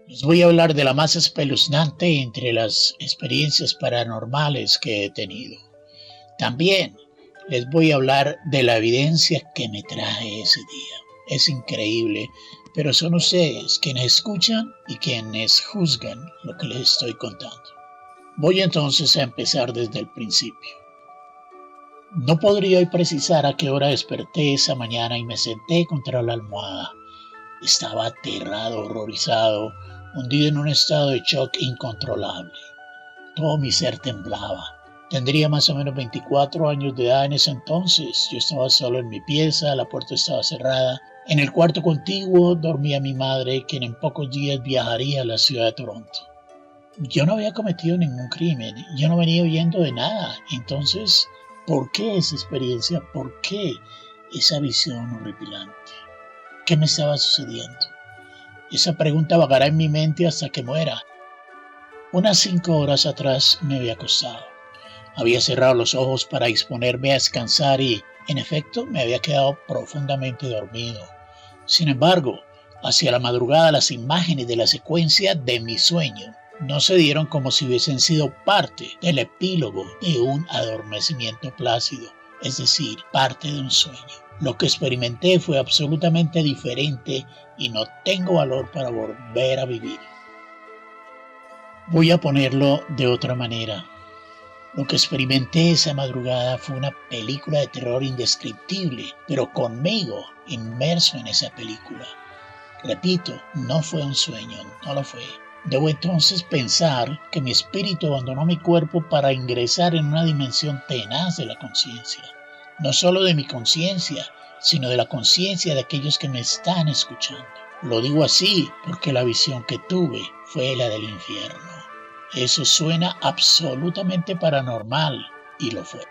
Les voy a hablar de la más espeluznante entre las experiencias paranormales que he tenido. También les voy a hablar de la evidencia que me traje ese día. Es increíble, pero son ustedes quienes escuchan y quienes juzgan lo que les estoy contando. Voy entonces a empezar desde el principio. No podría hoy precisar a qué hora desperté esa mañana y me senté contra la almohada. Estaba aterrado, horrorizado, hundido en un estado de shock incontrolable. Todo mi ser temblaba. Tendría más o menos 24 años de edad en ese entonces. Yo estaba solo en mi pieza, la puerta estaba cerrada. En el cuarto contiguo dormía mi madre, quien en pocos días viajaría a la ciudad de Toronto. Yo no había cometido ningún crimen, yo no venía huyendo de nada. Entonces, ¿por qué esa experiencia? ¿Por qué esa visión horripilante? ¿Qué me estaba sucediendo? Esa pregunta vagará en mi mente hasta que muera. Unas 5 horas atrás me había acostado. Había cerrado los ojos para disponerme a descansar y, en efecto, me había quedado profundamente dormido. Sin embargo, hacia la madrugada las imágenes de la secuencia de mi sueño no se dieron como si hubiesen sido parte del epílogo de un adormecimiento plácido, es decir, parte de un sueño. Lo que experimenté fue absolutamente diferente y no tengo valor para volver a vivir. Voy a ponerlo de otra manera. Lo que experimenté esa madrugada fue una película de terror indescriptible, pero conmigo inmerso en esa película. Repito, no fue un sueño, no lo fue. Debo entonces pensar que mi espíritu abandonó mi cuerpo para ingresar en una dimensión tenaz de la conciencia. No solo de mi conciencia, sino de la conciencia de aquellos que me están escuchando. Lo digo así porque la visión que tuve fue la del infierno. Eso suena absolutamente paranormal, y lo fue.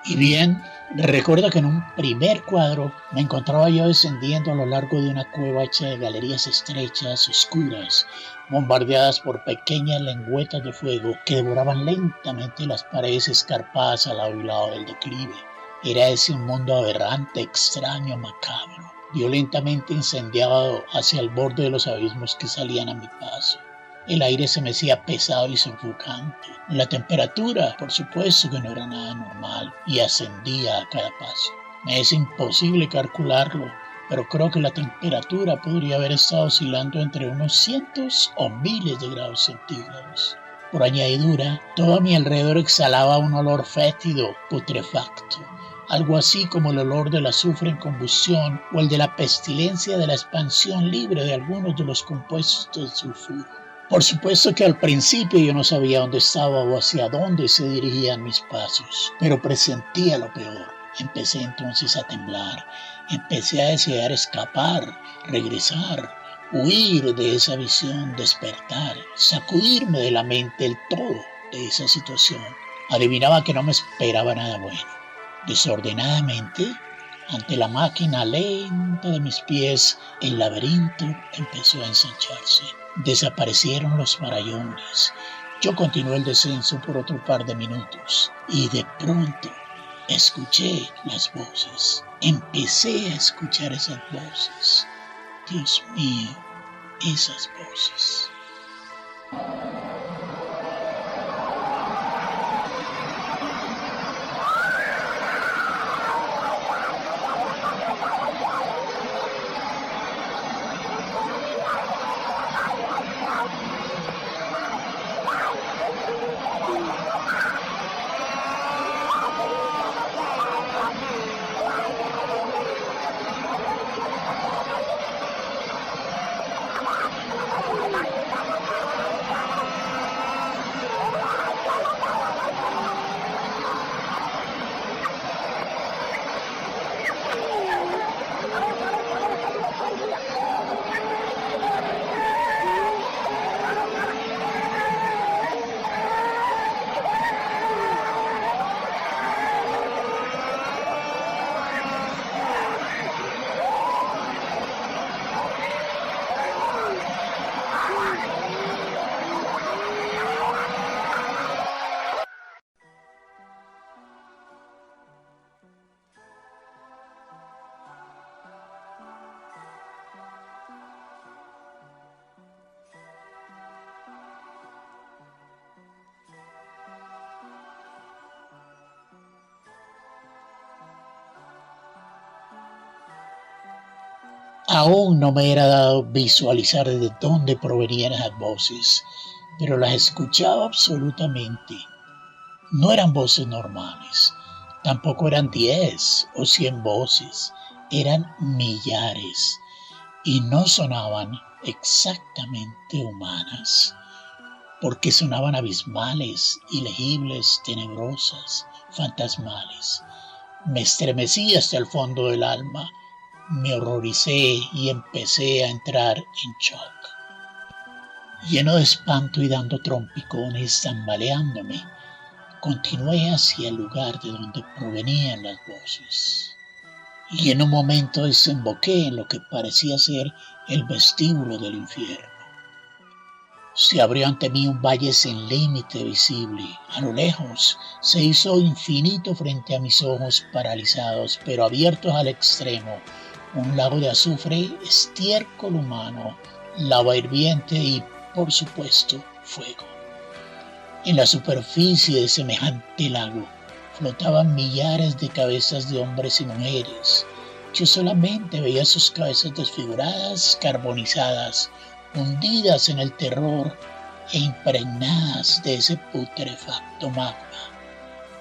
Y bien, recuerdo que en un primer cuadro me encontraba yo descendiendo a lo largo de una cueva hecha de galerías estrechas, oscuras, bombardeadas por pequeñas lengüetas de fuego que devoraban lentamente las paredes escarpadas al lado y lado del declive. Era ese un mundo aberrante, extraño, macabro, violentamente incendiado hacia el borde de los abismos que salían a mi paso. El aire se me hacía pesado y sofocante. La temperatura, por supuesto que no era nada normal y ascendía a cada paso. Me es imposible calcularlo, pero creo que la temperatura podría haber estado oscilando entre unos cientos o miles de grados centígrados. Por añadidura, todo a mi alrededor exhalaba un olor fétido, putrefacto, algo así como el olor del azufre en combustión o el de la pestilencia de la expansión libre de algunos de los compuestos del sulfuro. Por supuesto que al principio yo no sabía dónde estaba o hacia dónde se dirigían mis pasos, pero presentía lo peor. Empecé entonces a temblar, empecé a desear escapar, regresar, huir de esa visión, despertar, sacudirme de la mente el todo de esa situación. Adivinaba que no me esperaba nada bueno. Desordenadamente, ante la máquina lenta de mis pies, el laberinto empezó a ensancharse. Desaparecieron los farallones. Yo continué el descenso por otro par de minutos y de pronto escuché las voces. Empecé a escuchar esas voces. Dios mío, esas voces. Aún no me era dado visualizar desde dónde provenían esas voces, pero las escuchaba absolutamente. No eran voces normales, tampoco eran 10 o 100 voces, eran millares y no sonaban exactamente humanas, porque sonaban abismales, ilegibles, tenebrosas, fantasmales. Me estremecí hasta el fondo del alma, me horroricé y empecé a entrar en shock. Lleno de espanto y dando trompicones, tambaleándome, continué hacia el lugar de donde provenían las voces. Y en un momento desemboqué en lo que parecía ser el vestíbulo del infierno. Se abrió ante mí un valle sin límite visible. A lo lejos se hizo infinito frente a mis ojos paralizados, pero abiertos al extremo. Un lago de azufre, estiércol humano, lava hirviente y, por supuesto, fuego. En la superficie de semejante lago flotaban millares de cabezas de hombres y mujeres. Yo solamente veía sus cabezas desfiguradas, carbonizadas, hundidas en el terror e impregnadas de ese putrefacto magma.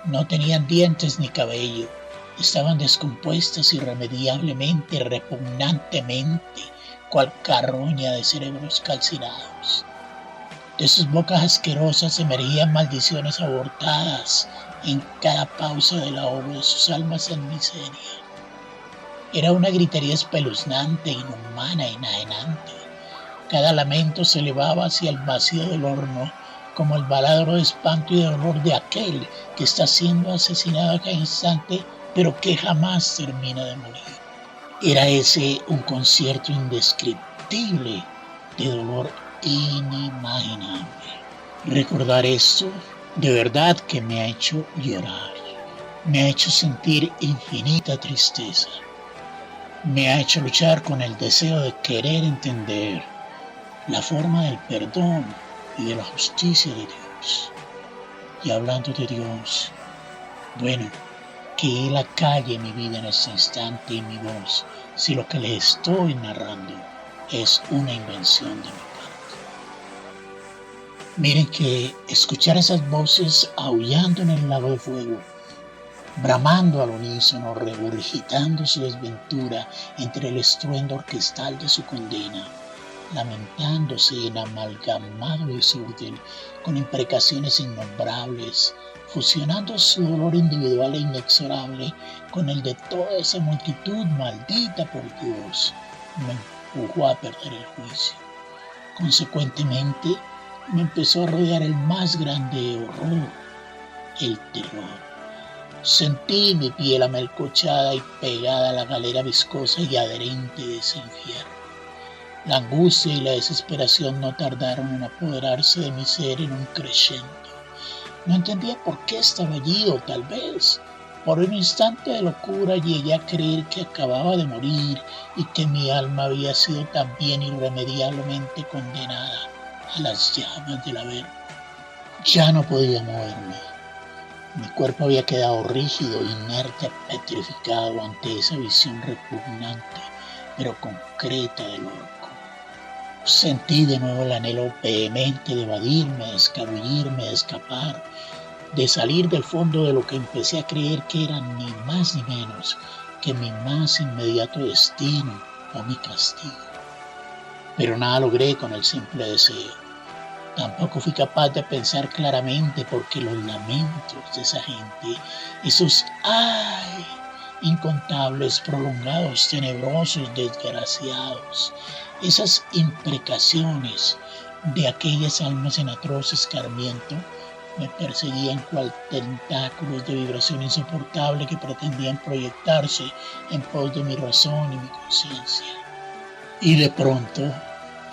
No tenían dientes ni cabello, estaban descompuestas irremediablemente, repugnantemente, cual carroña de cerebros calcinados. De sus bocas asquerosas emergían maldiciones abortadas en cada pausa del ahogo de sus almas en miseria. Era una gritería espeluznante, inhumana, enajenante. Cada lamento se elevaba hacia el vacío del horno, como el baladro de espanto y de dolor de aquel que está siendo asesinado a cada instante, pero que jamás termina de morir. Era ese un concierto indescriptible de dolor inimaginable. Recordar esto de verdad que me ha hecho llorar, me ha hecho sentir infinita tristeza, me ha hecho luchar con el deseo de querer entender la forma del perdón y de la justicia de Dios. Y hablando de Dios, bueno, que Él acalle mi vida en este instante y mi voz, si lo que les estoy narrando es una invención de mi parte. Miren que escuchar esas voces aullando en el lago de fuego, bramando al unísono, regurgitando su desventura entre el estruendo orquestal de su condena, lamentándose en amalgamado desorden con imprecaciones innombrables, fusionando su dolor individual e inexorable con el de toda esa multitud maldita por Dios, me empujó a perder el juicio. Consecuentemente, me empezó a rodear el más grande horror, el terror. Sentí mi piel amelcochada y pegada a la galera viscosa y adherente de ese infierno. La angustia y la desesperación no tardaron en apoderarse de mi ser en un crescendo. No entendía por qué estaba allí, o tal vez por un instante de locura llegué a creer que acababa de morir y que mi alma había sido también irremediablemente condenada a las llamas del averno. Ya no podía moverme. Mi cuerpo había quedado rígido, inerte, petrificado ante esa visión repugnante, pero concreta del orco. Sentí de nuevo el anhelo vehemente de evadirme, de escabullirme, de escapar, de salir del fondo de lo que empecé a creer que era ni más ni menos que mi más inmediato destino o mi castigo. Pero nada logré con el simple deseo. Tampoco fui capaz de pensar claramente porque los lamentos de esa gente, esos ¡ay! Incontables, prolongados, tenebrosos, desgraciados, esas imprecaciones de aquellas almas en atroz escarmiento, me perseguían cual tentáculos de vibración insoportable que pretendían proyectarse en pos de mi razón y mi conciencia. Y de pronto,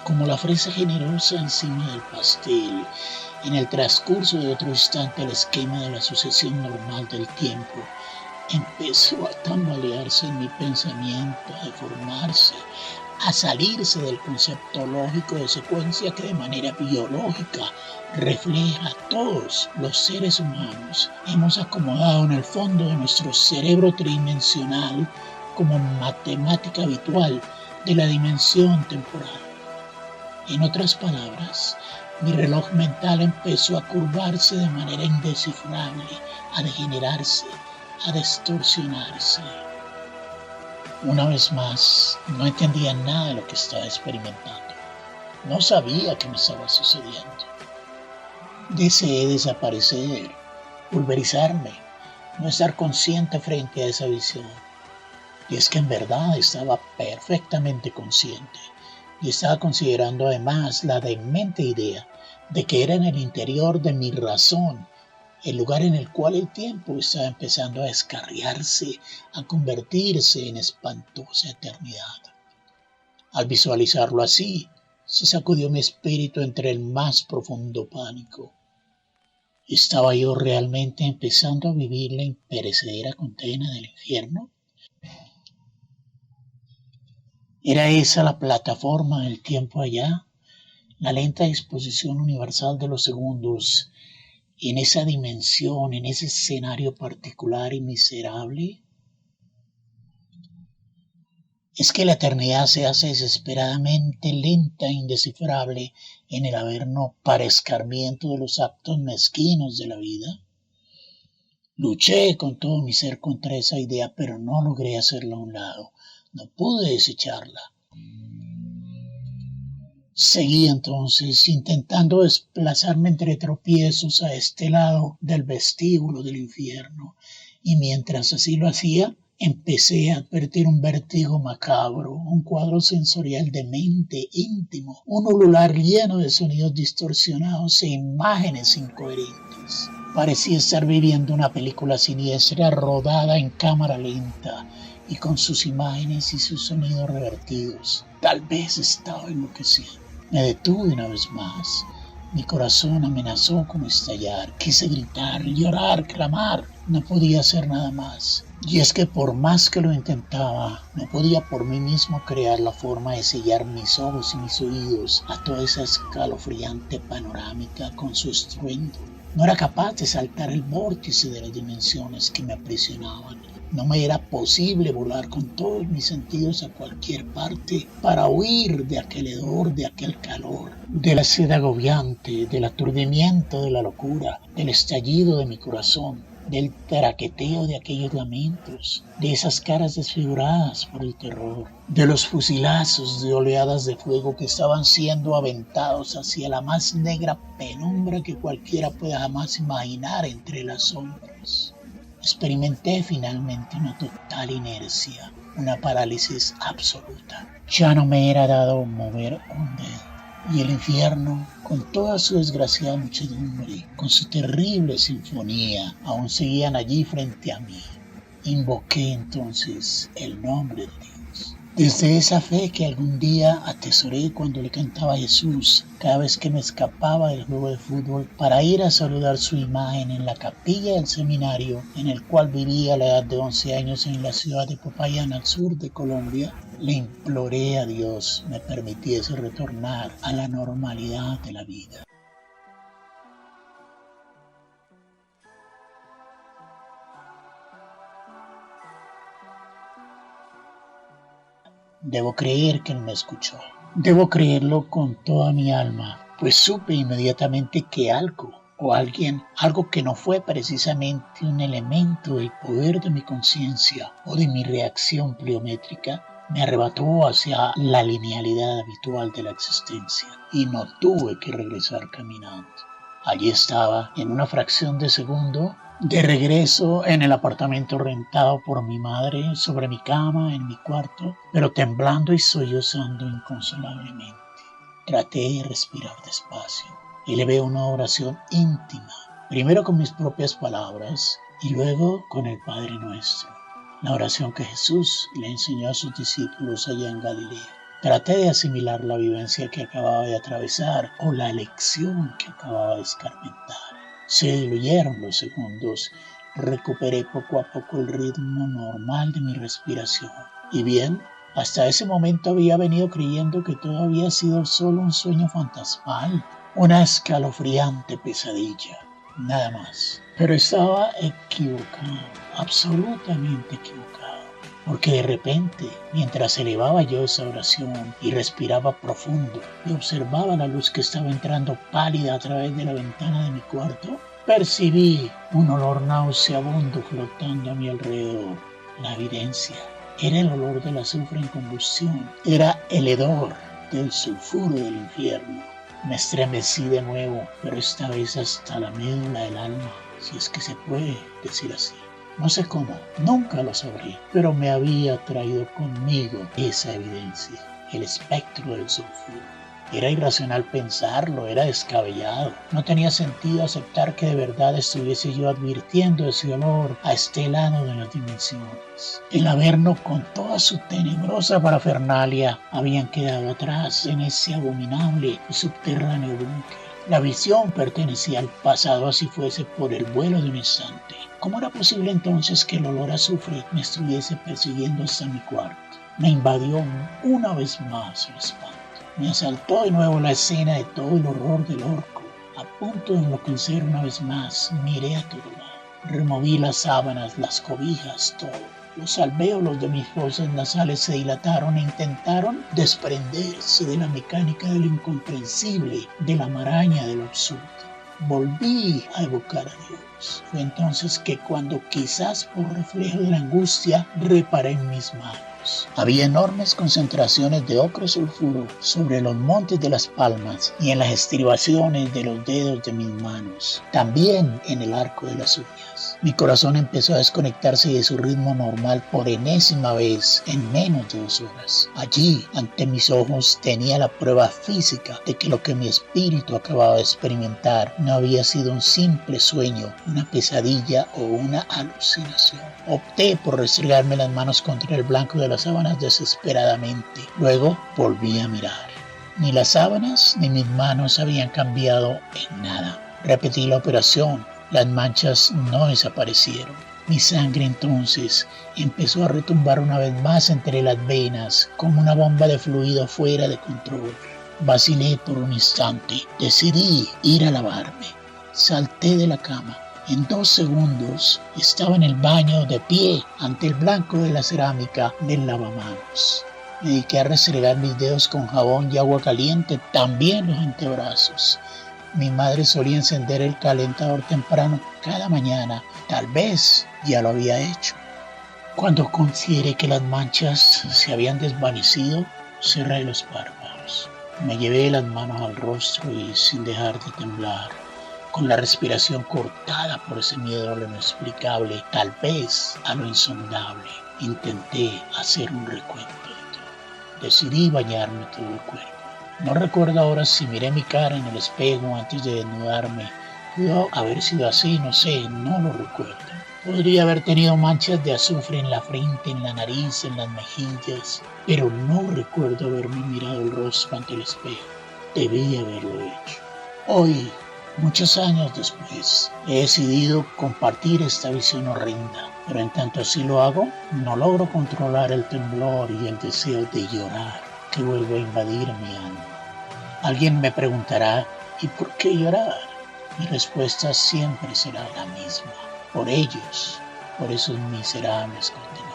como la fresa generosa encima del pastel, en el transcurso de otro instante el esquema de la sucesión normal del tiempo empezó a tambalearse en mi pensamiento, a deformarse, a salirse del concepto lógico de secuencia que de manera biológica refleja a todos los seres humanos. Hemos acomodado en el fondo de nuestro cerebro tridimensional como matemática habitual de la dimensión temporal. En otras palabras, mi reloj mental empezó a curvarse de manera indescifrable, a degenerarse, a distorsionarse. Una vez más, no entendía nada de lo que estaba experimentando. No sabía qué me estaba sucediendo. Deseé desaparecer, pulverizarme, no estar consciente frente a esa visión. Y es que en verdad estaba perfectamente consciente y estaba considerando además la demente idea de que era en el interior de mi razón, el lugar en el cual el tiempo estaba empezando a descarriarse, a convertirse en espantosa eternidad. Al visualizarlo así, se sacudió mi espíritu entre el más profundo pánico. ¿Estaba yo realmente empezando a vivir la imperecedera condena del infierno? ¿Era esa la plataforma del tiempo allá? La lenta disposición universal de los segundos en esa dimensión, en ese escenario particular y miserable. Es que la eternidad se hace desesperadamente lenta e indescifrable en el averno para escarmiento de los actos mezquinos de la vida. Luché con todo mi ser contra esa idea, pero no logré hacerla a un lado. No pude desecharla. Seguí entonces intentando desplazarme entre tropiezos a este lado del vestíbulo del infierno, y mientras así lo hacía, empecé a advertir un vértigo macabro, un cuadro sensorial demente, íntimo, un ulular lleno de sonidos distorsionados e imágenes incoherentes. Parecía estar viviendo una película siniestra rodada en cámara lenta y con sus imágenes y sus sonidos revertidos. Tal vez estaba enloqueciendo. Me detuve una vez más. Mi corazón amenazó con estallar. Quise gritar, llorar, clamar. No podía hacer nada más. Y es que por más que lo intentaba, no podía por mí mismo crear la forma de sellar mis ojos y mis oídos a toda esa escalofriante panorámica con su estruendo. No era capaz de saltar el vórtice de las dimensiones que me aprisionaban. No me era posible volar con todos mis sentidos a cualquier parte para huir de aquel hedor, de aquel calor, de la sed agobiante, del aturdimiento de la locura, del estallido de mi corazón, del traqueteo de aquellos lamentos, de esas caras desfiguradas por el terror, de los fusilazos de oleadas de fuego que estaban siendo aventados hacia la más negra penumbra que cualquiera pueda jamás imaginar entre las sombras. Experimenté finalmente una total inercia, una parálisis absoluta. Ya no me era dado mover un dedo. Y el infierno, con toda su desgraciada muchedumbre, con su terrible sinfonía, aún seguían allí frente a mí. Invoqué entonces el nombre de Dios. Desde esa fe que algún día atesoré cuando le cantaba a Jesús, cada vez que me escapaba del juego de fútbol para ir a saludar su imagen en la capilla del seminario en el cual vivía a la edad de 11 años en la ciudad de Popayán, al sur de Colombia, le imploré a Dios me permitiese retornar a la normalidad de la vida. Debo creer que él me escuchó. Debo creerlo con toda mi alma, pues supe inmediatamente que algo o alguien, algo que no fue precisamente un elemento del poder de mi conciencia o de mi reacción pliométrica, me arrebató hacia la linealidad habitual de la existencia y no tuve que regresar caminando. Allí estaba, en una fracción de segundo, de regreso en el apartamento rentado por mi madre, sobre mi cama, en mi cuarto, pero temblando y sollozando inconsolablemente. Traté de respirar despacio. Elevé una oración íntima, primero con mis propias palabras y luego con el Padre Nuestro, la oración que Jesús le enseñó a sus discípulos allá en Galilea. Traté de asimilar la vivencia que acababa de atravesar o la lección que acababa de escarmentar. Se diluyeron los segundos, recuperé poco a poco el ritmo normal de mi respiración. Y bien, hasta ese momento había venido creyendo que todo había sido solo un sueño fantasmal, una escalofriante pesadilla, nada más. Pero estaba equivocado, absolutamente equivocado. porque de repente, mientras elevaba yo esa oración y respiraba profundo y observaba la luz que estaba entrando pálida a través de la ventana de mi cuarto, percibí un olor nauseabundo flotando a mi alrededor. La evidencia era el olor del azufre en combustión, era el hedor del sulfuro del infierno. Me estremecí de nuevo, pero esta vez hasta la médula del alma, si es que se puede decir así. No sé cómo, nunca lo sabré, pero me había traído conmigo esa evidencia, el espectro del sulfuro. Era irracional pensarlo, era descabellado. No tenía sentido aceptar que de verdad estuviese yo advirtiendo ese olor a este lado de las dimensiones. El Averno, con toda su tenebrosa parafernalia, habían quedado atrás en ese abominable y subterráneo búnker. La visión pertenecía al pasado, así fuese por el vuelo de un instante. ¿Cómo era posible entonces que el olor a azufre me estuviese persiguiendo hasta mi cuarto? Me invadió una vez más el espanto. Me asaltó de nuevo la escena de todo el horror del orco. A punto de enloquecer una vez más, miré a todo lado. Removí las sábanas, las cobijas, todo. Los alvéolos de mis fosas nasales se dilataron e intentaron desprenderse de la mecánica de lo incomprensible, de la maraña de lo absurdo. Volví a evocar a Dios. Fue entonces que cuando, quizás por reflejo de la angustia, reparé en mis manos. Había enormes concentraciones de ocre sulfuro sobre los montes de las palmas y en las estribaciones de los dedos de mis manos, también en el arco de las uñas. Mi corazón empezó a desconectarse de su ritmo normal por enésima vez en menos de 2 horas. Allí, ante mis ojos, tenía la prueba física de que lo que mi espíritu acababa de experimentar no había sido un simple sueño, una pesadilla o una alucinación. Opté por restregarme las manos contra el blanco de las sábanas desesperadamente. Luego volví a mirar. Ni las sábanas ni mis manos habían cambiado en nada. Repetí la operación. Las manchas no desaparecieron. Mi sangre entonces empezó a retumbar una vez más entre las venas como una bomba de fluido fuera de control. Vacilé por un instante. Decidí ir a lavarme. Salté de la cama. En 2 segundos estaba en el baño de pie ante el blanco de la cerámica del lavamanos. Me dediqué a restregar mis dedos con jabón y agua caliente, también los antebrazos. Mi madre solía encender el calentador temprano cada mañana. Tal vez ya lo había hecho. Cuando consideré que las manchas se habían desvanecido, cerré los párpados. Me llevé las manos al rostro y, sin dejar de temblar, con la respiración cortada por ese miedo a lo inexplicable, tal vez a lo insondable, intenté hacer un recuento de todo. Decidí bañarme todo el cuerpo. No recuerdo ahora si miré mi cara en el espejo antes de desnudarme. Pudo haber sido así, no sé, no lo recuerdo. Podría haber tenido manchas de azufre en la frente, en la nariz, en las mejillas, pero no recuerdo haberme mirado el rostro ante el espejo. Debí haberlo hecho. Hoy, muchos años después, he decidido compartir esta visión horrenda, pero en tanto así lo hago, no logro controlar el temblor y el deseo de llorar que vuelve a invadir mi alma. Alguien me preguntará, ¿y por qué llorar? Mi respuesta siempre será la misma. Por ellos, por esos miserables condenados.